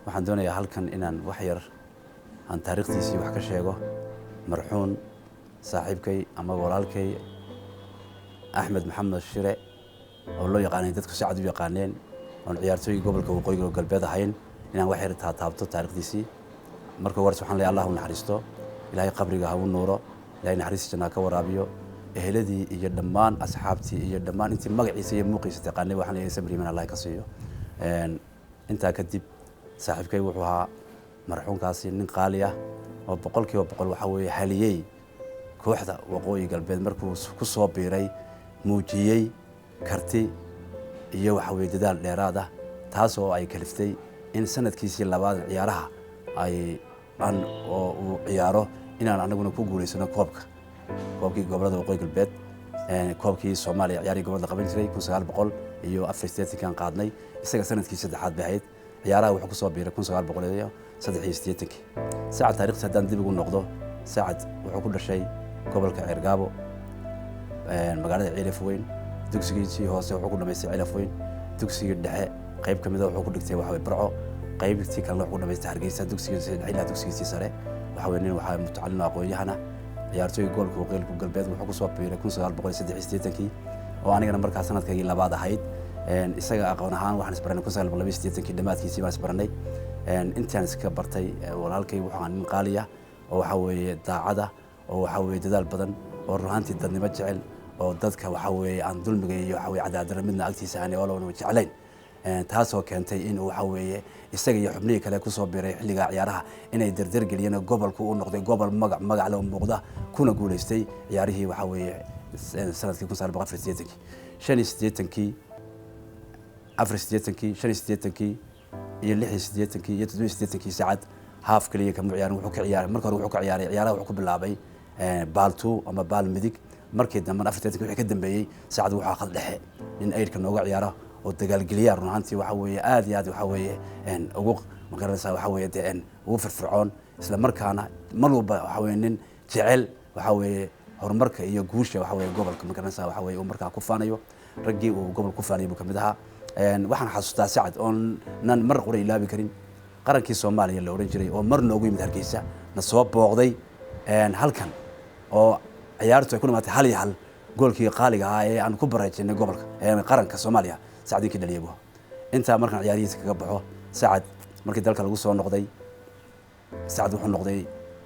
waxaan doonayaa halkan inaan wax yar aan taariikhdiisii wax ka sheego marxuun saaxiibkay ama walaalkay Axmed Maxamed Shire oo loo yaqaanay dadku Sacad u yaqaaneen oo ciyaartooy gobolka Waqooyiga Galbeed ahayn inaan wax yar taabto taariikhdiisii marka war subxaan Allah u naxariisto ilaahay qabriga ha u nuuro ilaahay naxariistiisa ka waraabiyo eheladii iyo dhammaan asxaabtii iyo dhammaan intii magaciisa iyo muuqiisa taqaanay waxaan leeyahay sabriiman Allah ka siiyo inta kadib saaxiibkay wuxuu ahaa marxuunkaasi nin qaali ah oo boqolkiiba boqol waxa weeye haliyay kooxda Waqooyi Galbeed markuu ku soo biiray muujiyay karti iyo waxa weeye dadaal dheeraad ah taas oo ay kaliftay in sanadkiisii labaad ciyaaraha ay aan oo ciyaaro inaan anaguna ku guuleysano koobkii gobolada Waqooyi Galbeed koobkii Soomaaliya ciyaari gobolada qaban jiray 1984 kan qaadnay isaga sanadkii saddexaad bahayd ciyaaraha wuxuu ku soo biiray 1983 Sacad taariikhda haddaan dib ugu noqdo Sacad wuxuu ku dhashay gobolka Cergaabo magaalada Ciilafweyn dugsigiisii hoose wuxuu ku dhameystay Ciilafweyn dugsiga dhexe qayb kamid ah wuxuu ku dhigtay waxa Barco qaybtii kale wuxuu ku dhameystay Hargeysa dugsigiisa ilaa dugsigiisii sare waxa weyn waxa mutacallin aqoon-yahana ciyaartooy gobolka Waqooyi Galbeed wuxuu ku soo biiray 1983 oo anigana markaa sanadkii labaad ahayd isaga aqoon ahaan waxaan isbaranay 1982 dhamaadkiisii baan isbaranay intaan iska bartay walaalkay wuxuu ahaa nin qaali ah oo waxa weeye daacada oo waxa weeye dadaal badan oo ruuxantii dadnimo jecel oo dadka waxa weeye aan dulmiga iyo waxa weeye cadaalad midna agtiisa aan walaal jecelayn taas oo keentay in waxa weeye isaga iyo xubnihii kale ku soo biiray xilliga ciyaaraha inay dardar geliyeen gobolku uu noqday gobol magac leh oo muuqda kuna guuleystay ciyaarihii waxa weeye sanadkii 1985 85 iyo 86 iyo 87 saacad haaf kaliya ka ciyaarin wuxuu ka ciyaaray markii hore wuxuu ka ciyaaray ciyaaraha wuxuu ku bilaabay baaltu ama baal midig markii dambe 84 wixii ka dambeeyay saacad wuxuu khad dhexe in ayrka nooga ciyaaro oo dagaal geliya runtii waxa weeye aad iyo aad waxa weeye ugu magaranaysa waxa weeye ugu firfircoon isla markaana mar walba waxa weeye nin jecel waxa weeye horumarka iyo guusha waxa weeye gobolka magaranaysa waxa weeye markaa ku faanayo raggii uu gobolka ku faanayo kamid ahaa waxaan xasuustaa Sacad oo nan mar qori ilaabi karin qarankii Soomaaliya la oran jiray oo mar noogu yimid Hargeysa na soo booqday halkan oo ciyaartu ay ku dhimatay hal iyo hal goolkii qaaliga ah ee aan ku baraajinay gobolka qaranka Soomaaliya Sacadkii dhaliyago inta markaan ciyaarihiisa kaga baxo Sacad markii dalka lagu soo noqday Sacad wuxuu noqday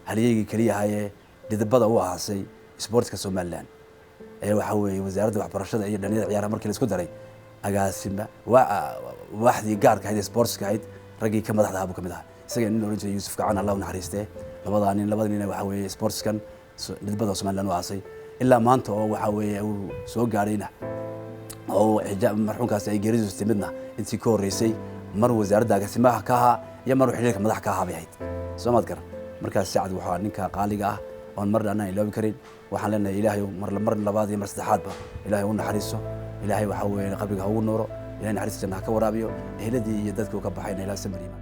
haliyay kaliya ah didbada u ahaasay sportka Soomaaliland waxa weeye wasaaradda waxbarashada iyo dhalinyarada ciyaaraha markii la isku daray agaasima waaxdii gaarka ah sportska ahayd ragii ka madaxda ahaa kamid ah isaga nin oran jiray Yuusuf Gacan Allah u naxariistay labada nin waxa weeye sportskan didbada Soomaaliland u ahaasay ilaa maanta oo waxa weeye uu soo gaarayna oo xijaab marxuunkaas ay geeridiisu timidna intii ka horeysay mar wasaaradda agaasimaha ka ahaa iyo mar xiriirka madax ka ahaa bahayd Soomaad garan markaas Sacad wuxuu ninka qaaliga ah oo mar dhanaan ilaabi karin waxaan leenahay Ilaahay mar labaad iyo mar saddexaad ba Ilaahay u naxariiso Ilaahay waxa weeye qabriga ha ugu nuuro Ilaahay naxariistiisa ka waraabiyo eheladii iyo dadkii ka baxayna Ilaahay sabriima